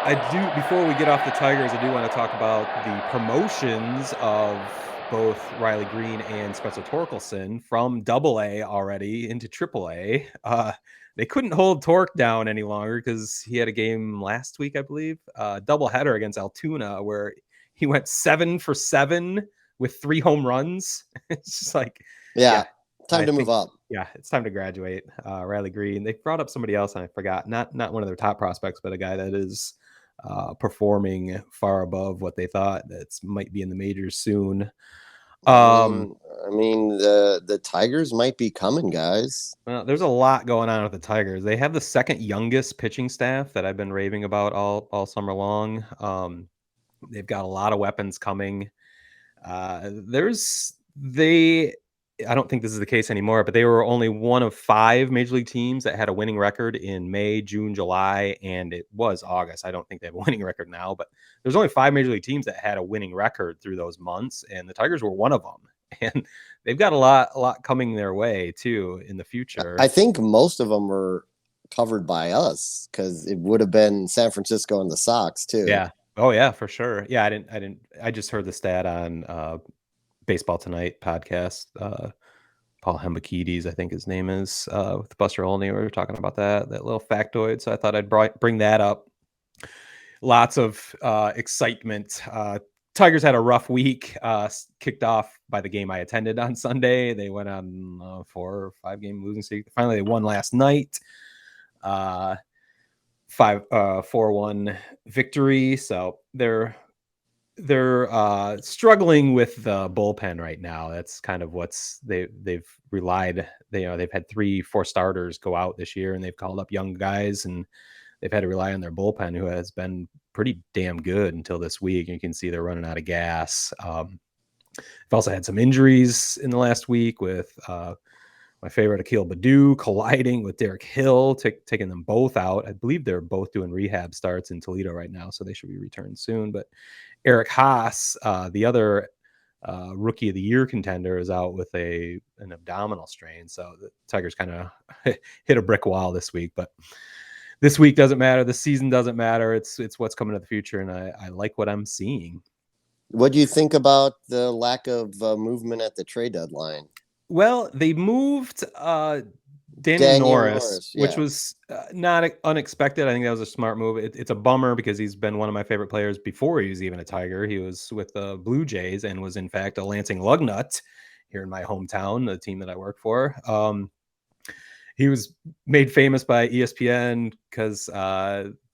I do before we get off the Tigers, I do wanna talk about the promotions of both Riley Green and Spencer Torkelson from Double A already into Triple A. They couldn't hold Torque down any longer because he had a game last week, I believe, doubleheader against Altoona where he went 7 for 7 with 3 home runs. It's just like, Yeah, yeah, time I to move think up. yeah, it's time to graduate. Riley Green. They brought up somebody else and I forgot. Not one of their top prospects, but a guy that is performing far above what they thought that might be in the majors soon. Um, The Tigers might be coming, guys. well, there's a lot going on with the Tigers. They have the second youngest pitching staff that I've been raving about all summer long. They've got a lot of weapons coming. There's they I don't think this is the case anymore, but they were only one of 5 major league teams that had a winning record in May, June, July, and it was August. I don't think they have a winning record now, but there's only 5 major league teams that had a winning record through those months, and the Tigers were one of them. And they've got a lot coming their way too in the I future. think most of them were covered by us because it would have been San Francisco and the Sox too. Yeah. Oh yeah, for sure. Yeah, I just heard the stat on Baseball Tonight podcast. Paul Hembakides, I think his name is, with Buster Olney. We were talking about that little factoid. So I thought I'd bring that up. Lots of excitement. Tigers had a rough week, kicked off by the game I attended on Sunday. They went on a 4 or 5 game losing streak. Finally, they won last night. Uh, 4-1 victory. So they're struggling with the bullpen right now. That's kind of they've relied. They've had 3-4 starters go out this year, and they've called up young guys, and they've had to rely on their bullpen, who has been pretty damn good until this week. You can see they're running out of gas. They've also had some injuries in the last week with my favorite Akil Baddoo colliding with Derek Hill, taking them both out. I believe they're both doing rehab starts in Toledo right now, so they should be returned soon. But Eric Haas, the other rookie of the year contender, is out with an abdominal strain. So the Tigers kind of hit a brick wall this week. But this week doesn't matter. The season doesn't matter. It's what's coming to the future, and I like what I'm seeing. What do you think about the lack of movement at the trade deadline? Well, they moved Daniel Daniel Norris, Norris, which yeah, was not unexpected. I think that was a smart move. It's a bummer because he's been one of my favorite players before he was even a Tiger. He was with the Blue Jays and was in fact a Lansing Lugnut here in my hometown, the team that I work for. He was made famous by ESPN because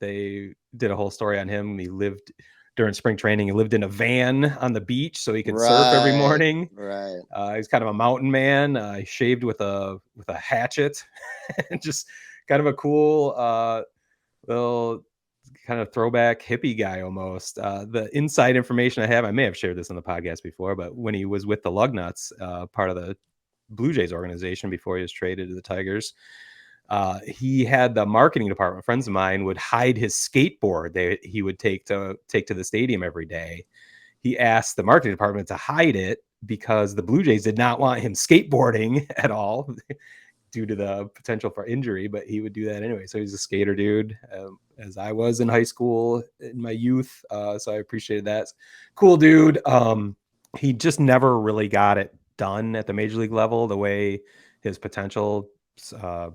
they did a whole story on him. He lived during spring training. He lived in a van on the beach so he could surf every right, morning. right. He's kind of a mountain man. He shaved with a hatchet, and just kind of a cool little kind of throwback hippie guy almost. The inside information I have, I may have shared this on the podcast before, but when he was with the Lugnuts, part of the Blue Jays organization before he was traded to the Tigers, he had the marketing department. Friends of mine would hide his skateboard that he would take to the stadium every day. He asked the marketing department to hide it because the Blue Jays did not want him skateboarding at all due to the potential for injury, but he would do that anyway. So he's a skater dude, as I was in high school in my youth. So I appreciated that. Cool dude. He just never really got it done at the major league level the way his potential uh,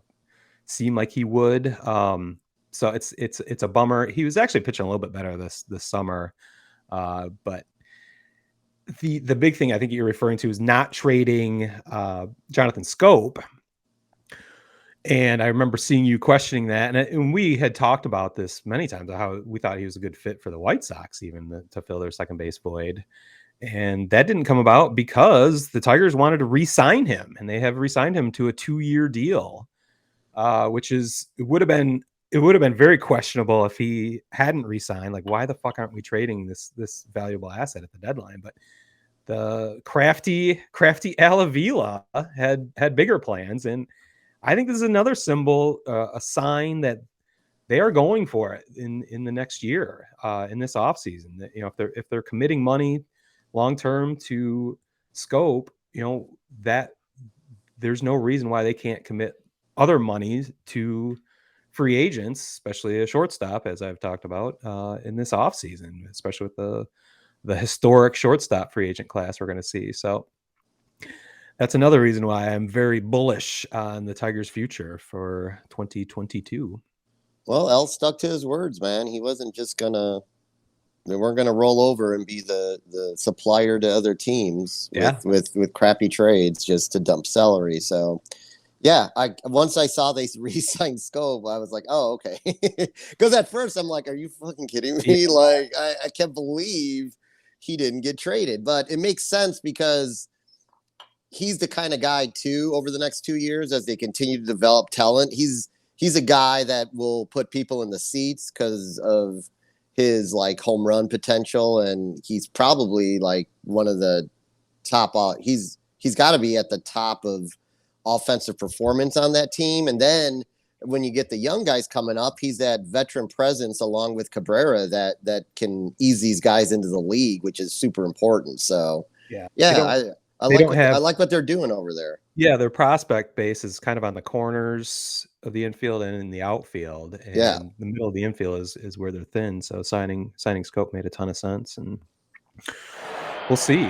seemed like he would. So it's a bummer. He was actually pitching a little bit better this summer, but the big thing I think you're referring to is not trading Jonathan Scope. And I remember seeing you questioning that, and we had talked about this many times, how we thought he was a good fit for the White Sox, even to fill their second base void. And that didn't come about because the Tigers wanted to re-sign him, and they have re-signed him to a 2-year deal, which is it would have been very questionable if he hadn't re-signed. Like, why the fuck aren't we trading this valuable asset at the deadline? But the crafty Al Avila had bigger plans, and I think this is another symbol, a sign that they are going for it in the next year, in this offseason. That, if they're committing money long term to Scope, that there's no reason why they can't commit other monies to free agents, especially a shortstop, as I've talked about in this offseason, especially with the historic shortstop free agent class we're going to see. So that's another reason why I'm very bullish on the Tigers' future for 2022. Well, El stuck to his words, man. He wasn't just gonna. They weren't gonna roll over and be the supplier to other teams Yeah. with crappy trades just to dump salary. So yeah, I once I saw they re-signed Scope, I was like, oh, okay. Because at first I'm like, are you fucking kidding Yeah. me? Like, I can't believe he didn't get traded. But it makes sense because he's the kind of guy too, over the next 2 years, as they continue to develop talent. He's a guy that will put people in the seats because of his like home run potential, and he's probably like one of the top. He's got to be at the top of offensive performance on that team. And then when you get the young guys coming up, he's that veteran presence along with Cabrera that can ease these guys into the league, which is super important. So Yeah. They yeah, don't I they like don't what I have like what they're doing over there. yeah, their prospect base is kind of on the corners of the infield and in the outfield, Yeah. and the middle of the infield is where they're thin. So signing Scope made a ton of sense, and we'll see.